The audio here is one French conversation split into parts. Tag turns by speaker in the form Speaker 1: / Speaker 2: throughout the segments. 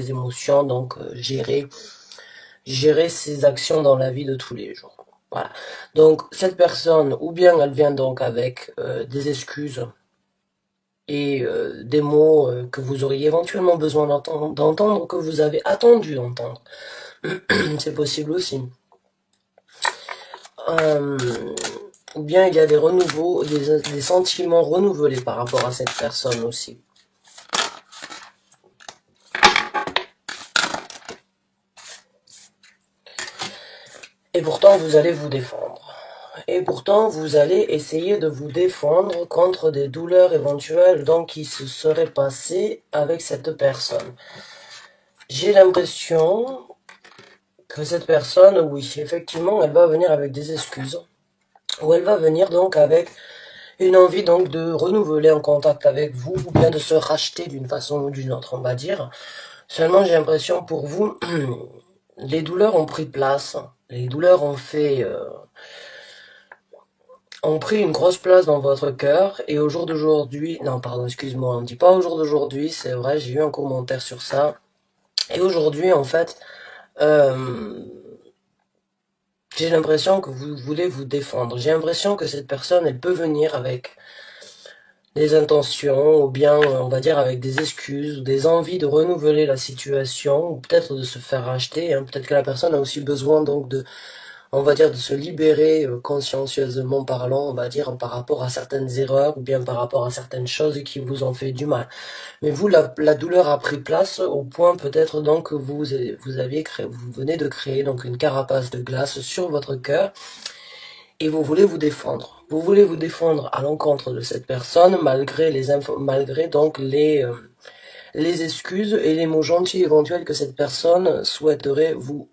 Speaker 1: les émotions, donc gérer ses actions dans la vie de tous les jours. Voilà. Donc cette personne, ou bien elle vient donc avec des excuses et des mots que vous auriez éventuellement besoin d'entendre, que vous avez attendu d'entendre. C'est possible aussi. Euh, ou bien il y a des renouveaux, des sentiments renouvelés par rapport à cette personne aussi. Et pourtant, vous allez vous défendre. Et pourtant, vous allez essayer de vous défendre contre des douleurs éventuelles donc qui se seraient passées avec cette personne. J'ai l'impression que cette personne, oui, effectivement, elle va venir avec des excuses. Ou elle va venir donc avec une envie donc de renouveler en contact avec vous, ou bien de se racheter d'une façon ou d'une autre, on va dire. Seulement, j'ai l'impression pour vous, les douleurs ont pris place. Les douleurs ont pris une grosse place dans votre cœur, et au jour d'aujourd'hui, non pardon, excuse-moi, on ne dit pas au jour d'aujourd'hui, c'est vrai, j'ai eu un commentaire sur ça, et aujourd'hui en fait, j'ai l'impression que vous voulez vous défendre, j'ai l'impression que cette personne, elle peut venir avec des intentions, ou bien on va dire avec des excuses, ou des envies de renouveler la situation, ou peut-être de se faire racheter, hein. Peut-être que la personne a aussi besoin donc on va dire de se libérer consciencieusement parlant, on va dire par rapport à certaines erreurs ou bien par rapport à certaines choses qui vous ont fait du mal. Mais vous, la douleur a pris place au point peut-être donc que vous venez de créer donc une carapace de glace sur votre cœur et vous voulez vous défendre. Vous voulez vous défendre à l'encontre de cette personne malgré malgré donc les excuses et les mots gentils éventuels que cette personne souhaiterait vous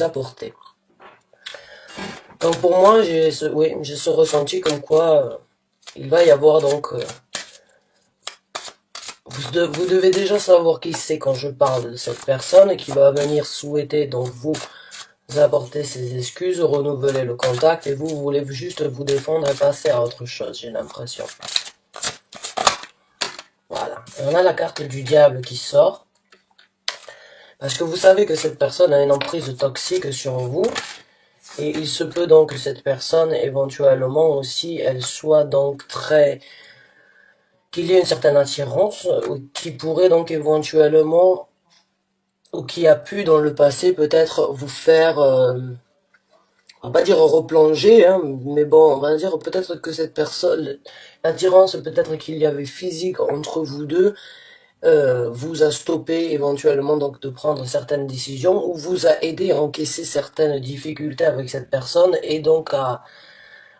Speaker 1: apporter. Donc pour moi, j'ai ce ressenti comme quoi il va y avoir donc... vous devez déjà savoir qui c'est quand je parle de cette personne qui va venir souhaiter donc vous apporter ses excuses, renouveler le contact, et vous voulez juste vous défendre et passer à autre chose, j'ai l'impression. Voilà. Et on a la carte du diable qui sort. Parce que vous savez que cette personne a une emprise toxique sur vous. Et il se peut donc que cette personne, éventuellement aussi, elle soit donc qu'il y ait une certaine attirance, qui pourrait donc éventuellement, ou qui a pu dans le passé peut-être vous faire, on va pas dire replonger, hein, mais bon, on va dire peut-être que cette personne, l'attirance peut-être qu'il y avait physique entre vous deux, vous a stoppé éventuellement donc de prendre certaines décisions, ou vous a aidé à encaisser certaines difficultés avec cette personne, et donc à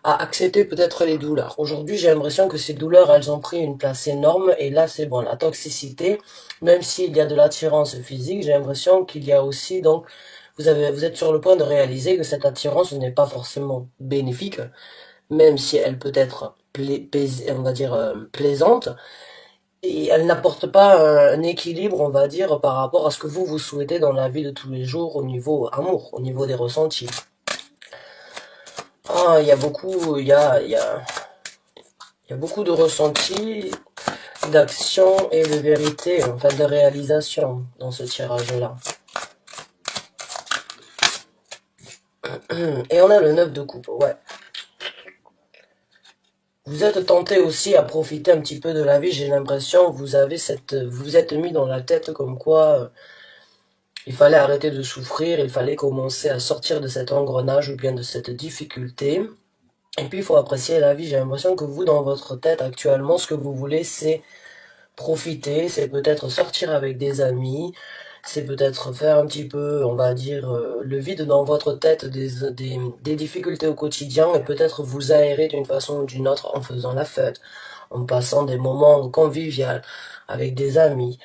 Speaker 1: accepter peut-être les douleurs. Aujourd'hui, j'ai l'impression que ces douleurs, elles ont pris une place énorme, et là, c'est bon, la toxicité, même s'il y a de l'attirance physique, j'ai l'impression qu'il y a aussi, donc, vous êtes sur le point de réaliser que cette attirance n'est pas forcément bénéfique, même si elle peut être, on va dire, plaisante, et elle n'apporte pas un équilibre, on va dire, par rapport à ce que vous souhaitez dans la vie de tous les jours au niveau amour, au niveau des ressentis. Ah, il y a beaucoup, il y a beaucoup de ressentis, d'action et de vérité, en fait, de réalisation dans ce tirage-là. Et on a le 9 de coupe, ouais. Vous êtes tenté aussi à profiter un petit peu de la vie, j'ai l'impression, vous êtes mis dans la tête comme quoi il fallait arrêter de souffrir, il fallait commencer à sortir de cet engrenage ou bien de cette difficulté. Et puis il faut apprécier la vie, j'ai l'impression que vous, dans votre tête actuellement, ce que vous voulez, c'est profiter, c'est peut-être sortir avec des amis, c'est peut-être faire un petit peu, on va dire, le vide dans votre tête des difficultés au quotidien, et peut-être vous aérer d'une façon ou d'une autre en faisant la fête, en passant des moments conviviaux avec des amis.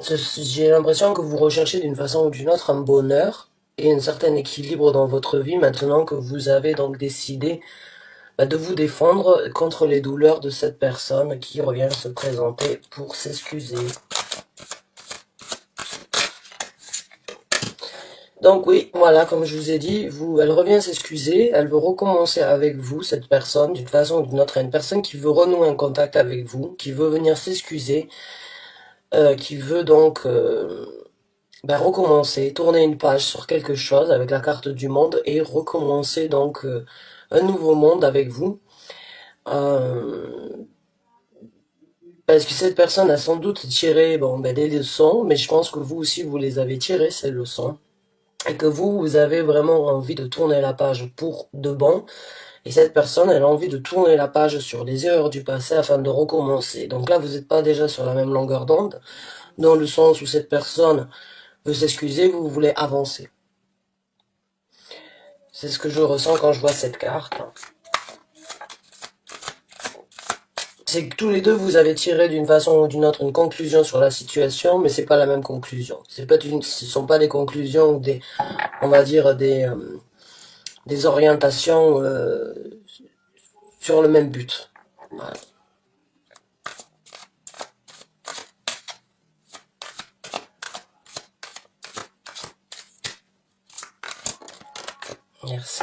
Speaker 1: J'ai l'impression que vous recherchez d'une façon ou d'une autre un bonheur et un certain équilibre dans votre vie maintenant que vous avez donc décidé de vous défendre contre les douleurs de cette personne qui revient se présenter pour s'excuser. Donc oui, voilà, comme je vous ai dit, elle revient s'excuser, elle veut recommencer avec vous, cette personne, d'une façon ou d'une autre, une personne qui veut renouer un contact avec vous, qui veut venir s'excuser, qui veut donc recommencer, tourner une page sur quelque chose avec la carte du monde et recommencer donc un nouveau monde avec vous. Euh, Parce que cette personne a sans doute tiré des leçons, mais je pense que vous aussi vous les avez tirées ces leçons et que vous avez vraiment envie de tourner la page pour de bon. Et cette personne, elle a envie de tourner la page sur les erreurs du passé afin de recommencer. Donc là, vous n'êtes pas déjà sur la même longueur d'onde, dans le sens où cette personne veut s'excuser, vous voulez avancer. C'est ce que je ressens quand je vois cette carte. C'est que tous les deux, vous avez tiré d'une façon ou d'une autre une conclusion sur la situation, mais c'est pas la même conclusion. Ce sont pas des conclusions ou on va dire des orientations sur le même but. Voilà. Merci.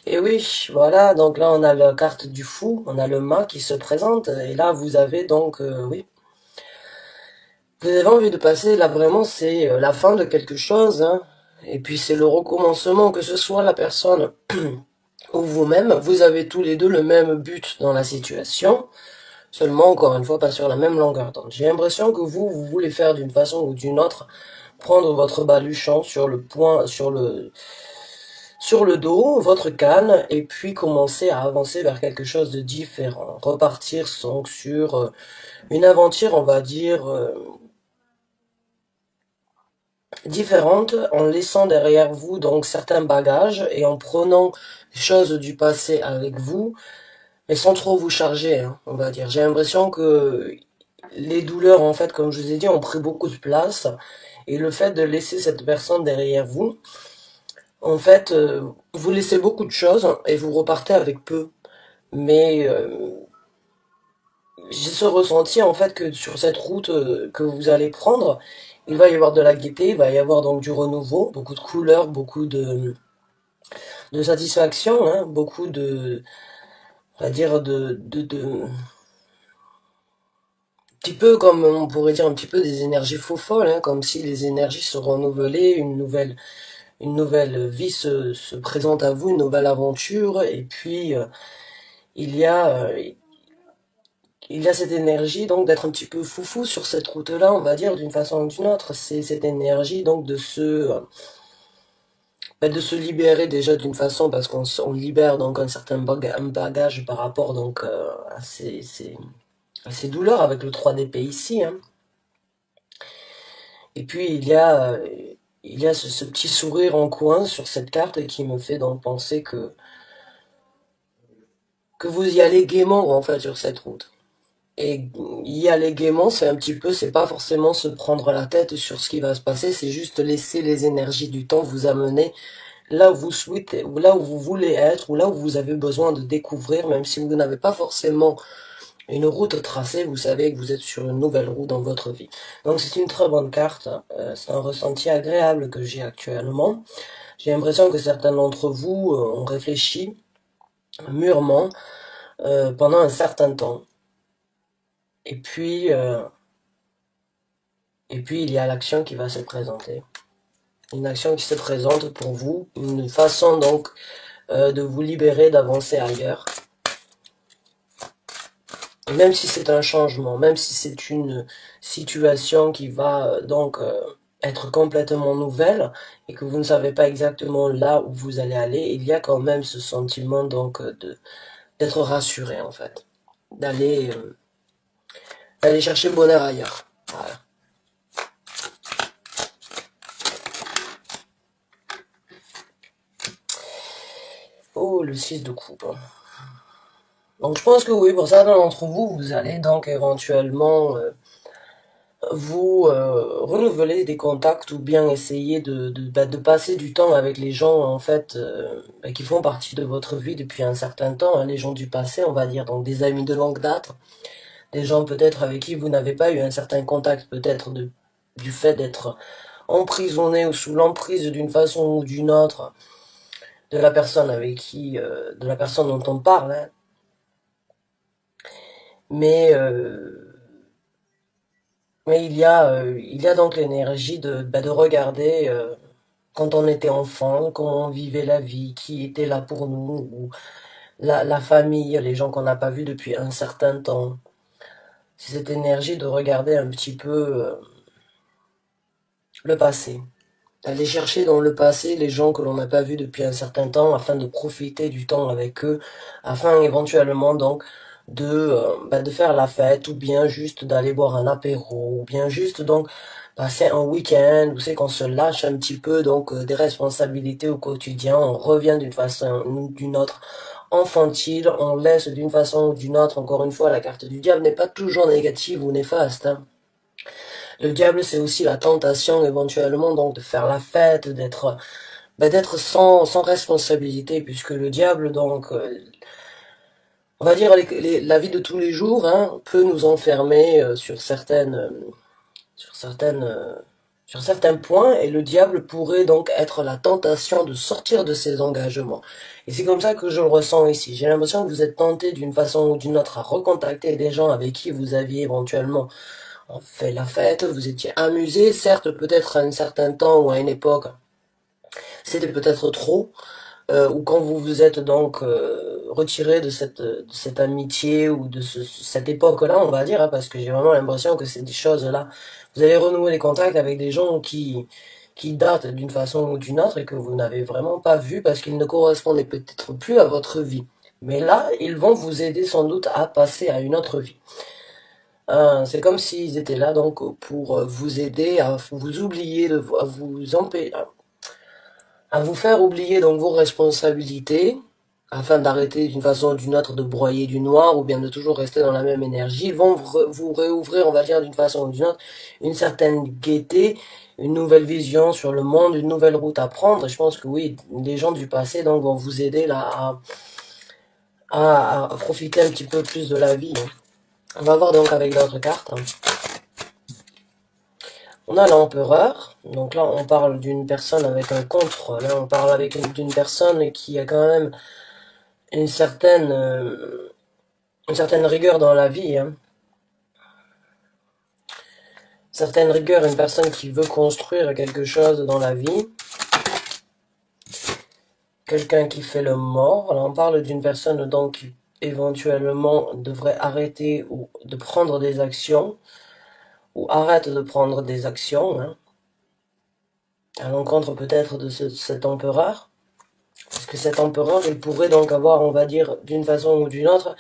Speaker 1: Et oui, voilà, donc là on a la carte du fou, on a le mât qui se présente, et là vous avez donc, oui, vous avez envie de passer, là vraiment c'est la fin de quelque chose, hein, et puis c'est le recommencement, que ce soit la personne ou vous-même, vous avez tous les deux le même but dans la situation, seulement encore une fois pas sur la même longueur d'onde. J'ai l'impression que vous voulez faire d'une façon ou d'une autre, prendre votre baluchon sur le point, sur le dos, votre canne, et puis commencer à avancer vers quelque chose de différent. Repartir donc sur une aventure, on va dire, différente, en laissant derrière vous donc certains bagages et en prenant les choses du passé avec vous, mais sans trop vous charger, hein, on va dire. J'ai l'impression que les douleurs, en fait, comme je vous ai dit, ont pris beaucoup de place, et le fait de laisser cette personne derrière vous, en fait, vous laissez beaucoup de choses et vous repartez avec peu. Mais j'ai ce ressenti en fait que sur cette route que vous allez prendre, il va y avoir de la gaieté, il va y avoir donc du renouveau, beaucoup de couleurs, beaucoup de satisfaction, hein, beaucoup on va dire petit peu comme on pourrait dire un petit peu des énergies faux folles, hein, comme si les énergies se renouvelaient, une nouvelle vie se présente à vous, une nouvelle aventure, et puis il y a il y a cette énergie donc d'être un petit peu foufou sur cette route-là, on va dire d'une façon ou d'une autre. C'est cette énergie donc de se libérer déjà d'une façon parce on libère donc un certain un bagage par rapport donc à ces douleurs avec le 3 d'épée ici. Hein. Et puis il y a ce petit sourire en coin sur cette carte qui me fait donc penser que vous y allez gaiement en fait sur cette route. Et y aller gaiement, c'est un petit peu, c'est pas forcément se prendre la tête sur ce qui va se passer, c'est juste laisser les énergies du temps vous amener là où vous souhaitez, ou là où vous voulez être, ou là où vous avez besoin de découvrir, même si vous n'avez pas forcément une route tracée, vous savez que vous êtes sur une nouvelle route dans votre vie. Donc c'est une très bonne carte, c'est un ressenti agréable que j'ai actuellement. J'ai l'impression que certains d'entre vous ont réfléchi mûrement pendant un certain temps. Et puis, euh, et puis il y a l'action qui va se présenter. Une action qui se présente pour vous, une façon donc de vous libérer, d'avancer ailleurs. Même si c'est un changement, même si c'est une situation qui va être complètement nouvelle et que vous ne savez pas exactement là où vous allez aller, il y a quand même ce sentiment donc d'être rassuré en fait, d'aller d'aller chercher le bonheur ailleurs. Voilà. Oh, le 6 de coupe. Donc je pense que oui, pour certains d'entre vous, vous allez donc éventuellement vous renouveler des contacts ou bien essayer de passer du temps avec les gens en fait qui font partie de votre vie depuis un certain temps, hein, les gens du passé, on va dire, donc des amis de longue date, des gens peut-être avec qui vous n'avez pas eu un certain contact, peut-être du fait d'être emprisonné ou sous l'emprise d'une façon ou d'une autre de la personne avec qui, de la personne dont on parle, hein. Mais Mais il y a donc l'énergie de regarder quand on était enfant, comment on vivait la vie, qui était là pour nous, ou la famille, les gens qu'on n'a pas vus depuis un certain temps. C'est cette énergie de regarder un petit peu le passé. Aller chercher dans le passé les gens que l'on n'a pas vus depuis un certain temps afin de profiter du temps avec eux, afin éventuellement donc de faire la fête ou bien juste d'aller boire un apéro ou bien juste donc passer un week-end où c'est qu'on se lâche un petit peu donc des responsabilités au quotidien, on revient d'une façon ou d'une autre enfantile, on laisse d'une façon ou d'une autre, encore une fois la carte du diable n'est pas toujours négative ou néfaste, hein. Le diable, c'est aussi la tentation éventuellement donc de faire la fête, d'être sans responsabilité, puisque le diable donc on va dire la vie de tous les jours hein, peut nous enfermer sur certaines sur certains points, et le diable pourrait donc être la tentation de sortir de ses engagements. Et c'est comme ça que je le ressens ici. J'ai l'impression que vous êtes tenté d'une façon ou d'une autre à recontacter des gens avec qui vous aviez éventuellement fait la fête, vous étiez amusé, certes peut-être à un certain temps ou à une époque, c'était peut-être trop, ou quand vous vous êtes donc retiré de cette amitié ou de cette époque-là, on va dire, hein, parce que j'ai vraiment l'impression que c'est des choses-là. Vous avez renoué les contacts avec des gens qui datent d'une façon ou d'une autre et que vous n'avez vraiment pas vu parce qu'ils ne correspondaient peut-être plus à votre vie. Mais là, ils vont vous aider sans doute à passer à une autre vie. C'est comme s'ils étaient là donc pour vous aider à vous oublier, à vous empêcher, à vous faire oublier donc vos responsabilités, afin d'arrêter d'une façon ou d'une autre de broyer du noir ou bien de toujours rester dans la même énergie. Ils vont vous réouvrir, on va dire d'une façon ou d'une autre, une certaine gaieté, une nouvelle vision sur le monde, une nouvelle route à prendre. Je pense que oui, les gens du passé donc vont vous aider là à profiter un petit peu plus de la vie, hein. On va voir donc avec d'autres cartes, hein. On a l'empereur, donc là on parle d'une personne avec un contrôle, hein. On parle d'une personne qui a quand même une certaine rigueur dans la vie, hein. Certaine rigueur, une personne qui veut construire quelque chose dans la vie. Quelqu'un qui fait le mort. Alors on parle d'une personne donc qui éventuellement devrait arrêter ou de prendre des actions, ou arrête de prendre des actions, hein, à l'encontre peut-être de cet empereur. Parce que cet empereur, il pourrait donc avoir, on va dire, d'une façon ou d'une autre,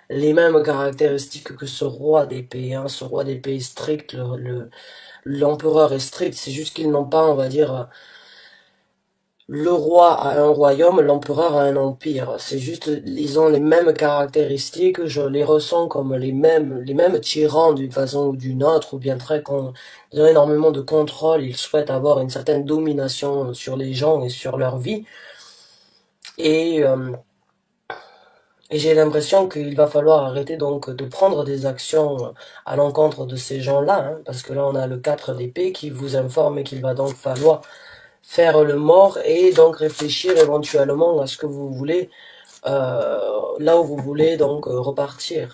Speaker 1: les mêmes caractéristiques que ce roi d'épée, hein. Ce roi d'épée est strict, l'empereur est strict, c'est juste qu'ils n'ont pas, on va dire, le roi a un royaume, l'empereur a un empire. C'est juste, ils ont les mêmes caractéristiques, je les ressens comme les mêmes tyrans d'une façon ou d'une autre, ou bien ils ont énormément de contrôle, ils souhaitent avoir une certaine domination sur les gens et sur leur vie. Et, euh, et j'ai l'impression qu'il va falloir arrêter donc de prendre des actions à l'encontre de ces gens-là, hein, parce que là on a le 4 d'épée qui vous informe qu'il va donc falloir faire le mort et donc réfléchir éventuellement à ce que vous voulez, là où vous voulez donc repartir.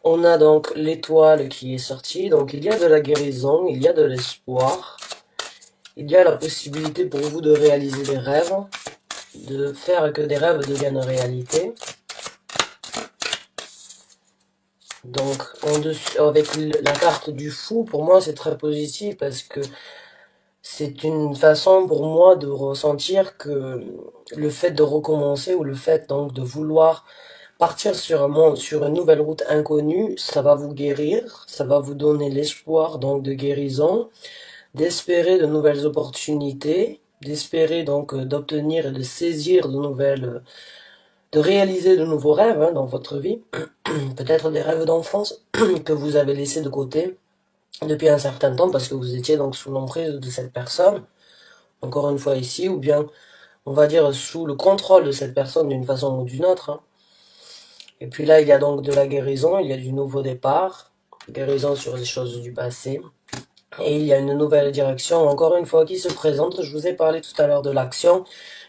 Speaker 1: On a donc l'étoile qui est sortie, donc il y a de la guérison, il y a de l'espoir, il y a la possibilité pour vous de réaliser des rêves, de faire que des rêves deviennent réalité. Donc, avec la carte du fou, pour moi, c'est très positif parce que c'est une façon pour moi de ressentir que le fait de recommencer ou le fait donc de vouloir partir sur une nouvelle route inconnue, ça va vous guérir, ça va vous donner l'espoir donc de guérison, d'espérer de nouvelles opportunités, d'espérer donc d'obtenir et de saisir de réaliser de nouveaux rêves hein, dans votre vie, peut-être des rêves d'enfance que vous avez laissés de côté depuis un certain temps parce que vous étiez donc sous l'emprise de cette personne, encore une fois ici, ou bien on va dire sous le contrôle de cette personne d'une façon ou d'une autre, hein. Et puis là, il y a donc de la guérison, il y a du nouveau départ, guérison sur les choses du passé, et il y a une nouvelle direction, encore une fois, qui se présente. Je vous ai parlé tout à l'heure de l'action.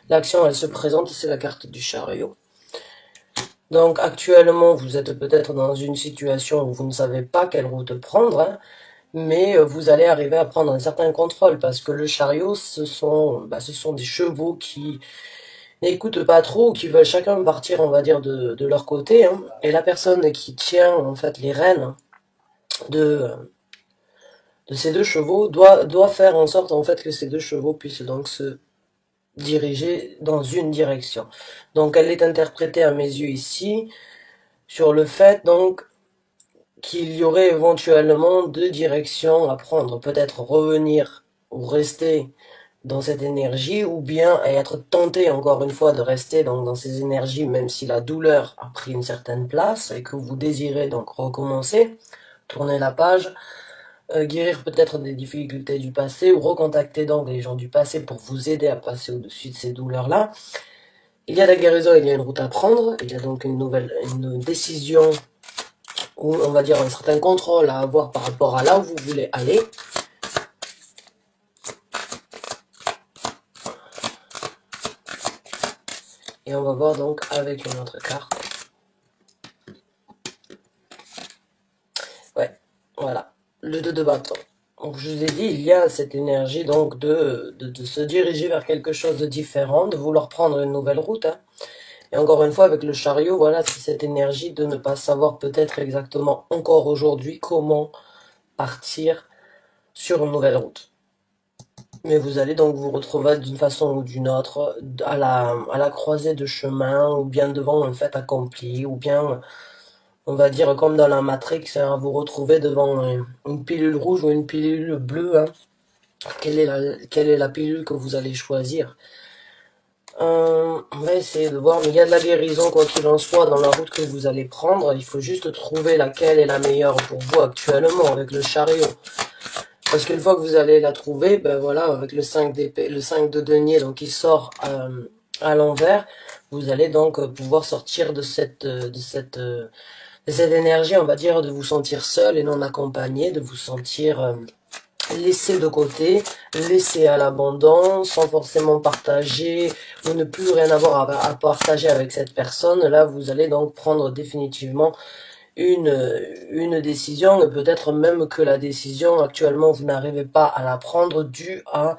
Speaker 1: L'action, elle se présente, c'est la carte du chariot. Donc actuellement, vous êtes peut-être dans une situation où vous ne savez pas quelle route prendre, hein, mais vous allez arriver à prendre un certain contrôle parce que le chariot, ce sont des chevaux qui n'écoutent pas trop, qui veulent chacun partir, on va dire, de leur côté, hein, et la personne qui tient en fait les rênes de, de ces deux chevaux doit faire en sorte en fait que ces deux chevaux puissent donc se diriger dans une direction. Donc elle est interprétée à mes yeux ici sur le fait donc qu'il y aurait éventuellement deux directions à prendre, peut-être revenir ou rester dans cette énergie, ou bien être tenté encore une fois de rester donc dans ces énergies, même si la douleur a pris une certaine place et que vous désirez donc recommencer, tourner la page, guérir peut-être des difficultés du passé, ou recontacter donc les gens du passé pour vous aider à passer au-dessus de ces douleurs-là. Il y a la guérison, il y a une route à prendre, il y a donc une décision, ou on va dire un certain contrôle à avoir par rapport à là où vous voulez aller. Et on va voir donc avec une autre carte. Ouais, voilà, le 2 de bâton. Donc je vous ai dit, il y a cette énergie donc de se diriger vers quelque chose de différent, de vouloir prendre une nouvelle route, hein. Et encore une fois, avec le chariot, voilà, c'est cette énergie de ne pas savoir peut-être exactement encore aujourd'hui comment partir sur une nouvelle route. Mais vous allez donc vous retrouver d'une façon ou d'une autre à la croisée de chemin, ou bien devant un fait accompli, ou bien, on va dire, comme dans la Matrix, hein, vous retrouver devant une pilule rouge ou une pilule bleue, hein. Quelle est la pilule que vous allez choisir? On va essayer de voir, mais il y a de la guérison quoi qu'il en soit dans la route que vous allez prendre. Il faut juste trouver laquelle est la meilleure pour vous actuellement avec le chariot. Parce qu'une fois que vous allez la trouver, ben voilà, avec le 5 d'épée, le 5 de denier, donc il sort à l'envers, vous allez donc pouvoir sortir de cette énergie, on va dire, de vous sentir seul et non accompagné, de vous sentir laissé de côté, laissé à l'abandon, sans forcément partager, ou ne plus rien avoir à partager avec cette personne. Là, vous allez donc prendre définitivement une décision, et peut-être même que la décision, actuellement, vous n'arrivez pas à la prendre due à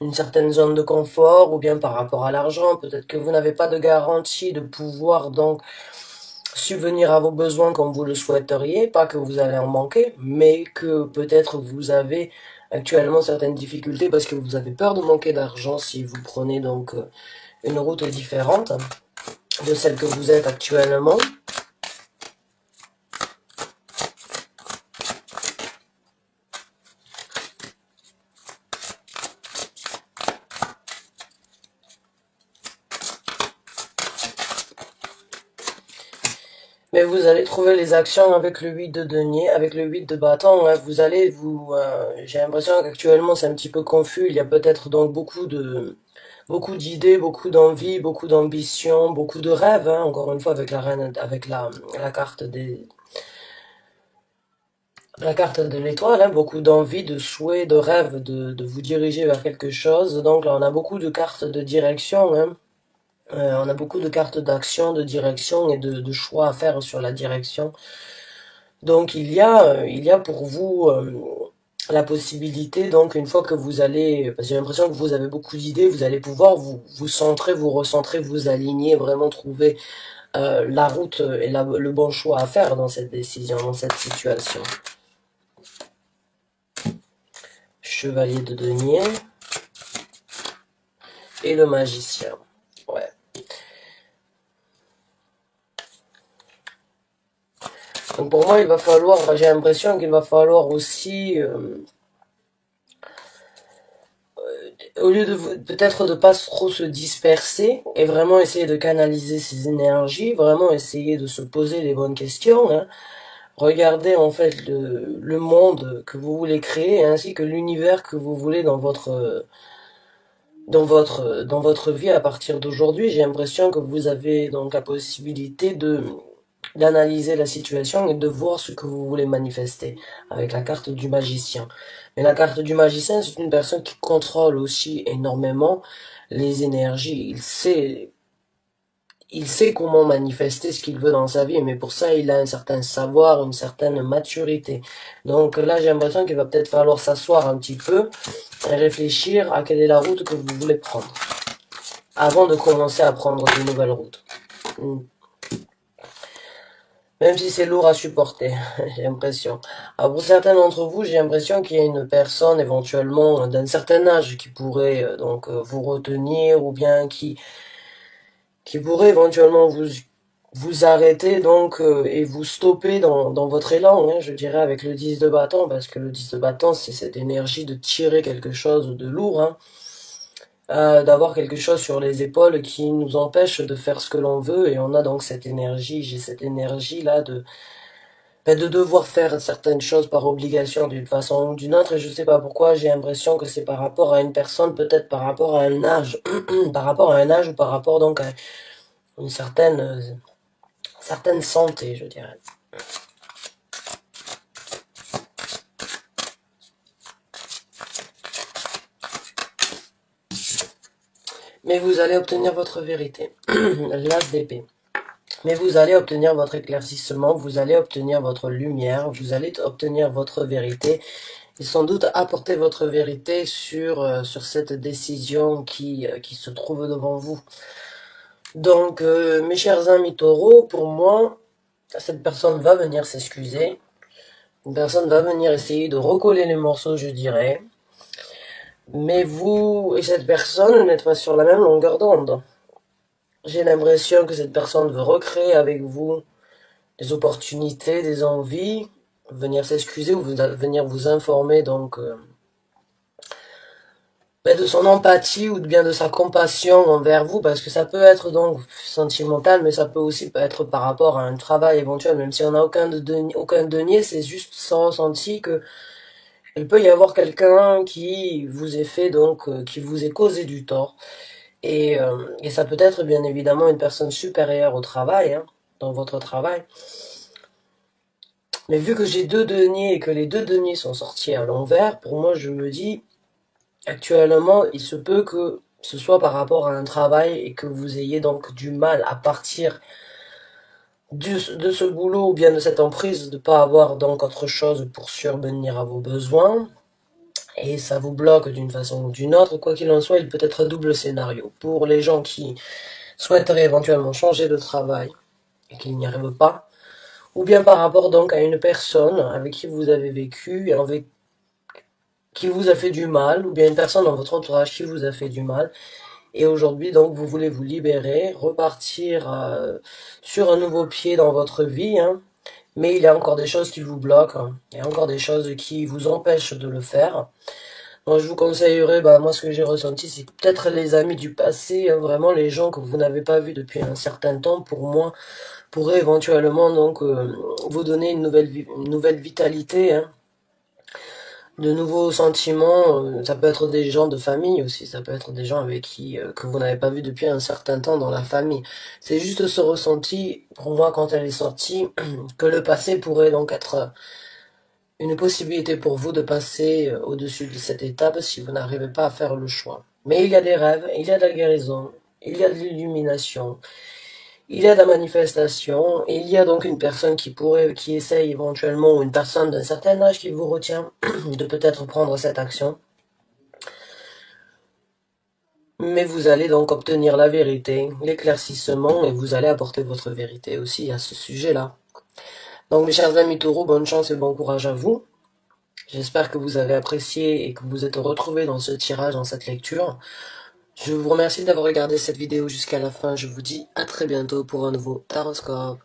Speaker 1: une certaine zone de confort, ou bien par rapport à l'argent. Peut-être que vous n'avez pas de garantie de pouvoir donc subvenir à vos besoins comme vous le souhaiteriez, pas que vous allez en manquer, mais que peut-être vous avez actuellement certaines difficultés parce que vous avez peur de manquer d'argent si vous prenez donc une route différente de celle que vous êtes actuellement. Mais vous allez trouver les actions avec le 8 de denier, avec le 8 de bâton, hein. Vous allez j'ai l'impression qu'actuellement c'est un petit peu confus. Il y a peut-être donc beaucoup d'idées, beaucoup d'envie, beaucoup d'ambition, beaucoup de rêves, hein. Encore une fois avec la reine, avec la carte la carte de l'étoile, hein. Beaucoup d'envie, de souhait, de rêve, de vous diriger vers quelque chose. Donc là on a beaucoup de cartes de direction, hein. On a beaucoup de cartes d'action, de direction et de choix à faire sur la direction. Donc il y a pour vous la possibilité, donc une fois que vous allez, parce que j'ai l'impression que vous avez beaucoup d'idées, vous allez pouvoir vous centrer, vous recentrer, vous aligner, vraiment trouver la route et le bon choix à faire dans cette décision, dans cette situation. Chevalier de denier et le magicien. Ouais. Donc pour moi, il va falloir, j'ai l'impression qu'il va falloir aussi, au lieu de peut-être de pas trop se disperser et vraiment essayer de canaliser ses énergies, vraiment essayer de se poser les bonnes questions, hein. Regardez en fait le monde que vous voulez créer ainsi que l'univers que vous voulez dans votre vie à partir d'aujourd'hui. J'ai l'impression que vous avez donc la possibilité d'analyser la situation et de voir ce que vous voulez manifester avec la carte du magicien. Mais la carte du magicien, c'est une personne qui contrôle aussi énormément les énergies. il sait comment manifester ce qu'il veut dans sa vie, mais pour ça, il a un certain savoir, une certaine maturité. Donc là, j'ai l'impression qu'il va peut-être falloir s'asseoir un petit peu et réfléchir à quelle est la route que vous voulez prendre avant de commencer à prendre de nouvelles routes. Même si c'est lourd à supporter, j'ai l'impression. Alors pour certains d'entre vous, j'ai l'impression qu'il y a une personne éventuellement d'un certain âge qui pourrait vous retenir ou bien qui pourrait éventuellement vous arrêter et vous stopper dans votre élan, hein, je dirais avec le 10 de bâton, parce que le 10 de bâton c'est cette énergie de tirer quelque chose de lourd, hein, d'avoir quelque chose sur les épaules qui nous empêche de faire ce que l'on veut, et on a donc cette énergie, j'ai cette énergie là de devoir faire certaines choses par obligation d'une façon ou d'une autre, et je sais pas pourquoi, j'ai l'impression que c'est par rapport à une personne, peut-être par rapport à un âge, par rapport à un âge ou par rapport donc à une certaine santé, je dirais. Mais vous allez obtenir votre vérité. L'as d'épée. Mais vous allez obtenir votre éclaircissement, vous allez obtenir votre lumière, vous allez obtenir votre vérité, et sans doute apporter votre vérité sur cette décision qui se trouve devant vous. Donc, mes chers amis taureaux, pour moi, cette personne va venir s'excuser, une personne va venir essayer de recoller les morceaux, je dirais, mais vous et cette personne n'êtes pas sur la même longueur d'onde. J'ai l'impression que cette personne veut recréer avec vous des opportunités, des envies, venir s'excuser ou venir vous informer de son empathie ou bien de sa compassion envers vous, parce que ça peut être donc sentimental, mais ça peut aussi être par rapport à un travail éventuel, même si on n'a aucun denier, c'est juste sans ressenti que il peut y avoir quelqu'un qui vous ait fait qui vous ait causé du tort. Et ça peut être bien évidemment une personne supérieure au travail, hein, dans votre travail. Mais vu que j'ai 2 deniers et que les 2 deniers sont sortis à l'envers, pour moi je me dis, actuellement, il se peut que ce soit par rapport à un travail et que vous ayez donc du mal à partir de ce boulot ou bien de cette emprise, de pas avoir donc autre chose pour survenir à vos besoins. Et ça vous bloque d'une façon ou d'une autre. Quoi qu'il en soit, il peut être double scénario. Pour les gens qui souhaiteraient éventuellement changer de travail et qu'ils n'y arrivent pas, ou bien par rapport donc à une personne avec qui vous avez vécu et qui vous a fait du mal, ou bien une personne dans votre entourage qui vous a fait du mal, et aujourd'hui donc vous voulez vous libérer, repartir sur un nouveau pied dans votre vie, hein, mais il y a encore des choses qui vous bloquent, hein, il y a encore des choses qui vous empêchent de le faire. Moi je vous conseillerais, moi ce que j'ai ressenti, c'est peut-être les amis du passé, hein, vraiment les gens que vous n'avez pas vus depuis un certain temps, pour moi, pourraient éventuellement vous donner une nouvelle vitalité, hein, de nouveaux sentiments. Ça peut être des gens de famille aussi, ça peut être des gens avec qui que vous n'avez pas vu depuis un certain temps dans la famille. C'est juste ce ressenti, pour moi, quand elle est sortie, que le passé pourrait donc être une possibilité pour vous de passer au-dessus de cette étape si vous n'arrivez pas à faire le choix. Mais il y a des rêves, il y a de la guérison, il y a de l'illumination, il y a de la manifestation, et il y a donc une personne qui essaye éventuellement, ou une personne d'un certain âge qui vous retient de peut-être prendre cette action. Mais vous allez donc obtenir la vérité, l'éclaircissement, et vous allez apporter votre vérité aussi à ce sujet-là. Donc mes chers amis taureaux, bonne chance et bon courage à vous. J'espère que vous avez apprécié et que vous êtes retrouvés dans ce tirage, dans cette lecture. Je vous remercie d'avoir regardé cette vidéo jusqu'à la fin. Je vous dis à très bientôt pour un nouveau Taroscope.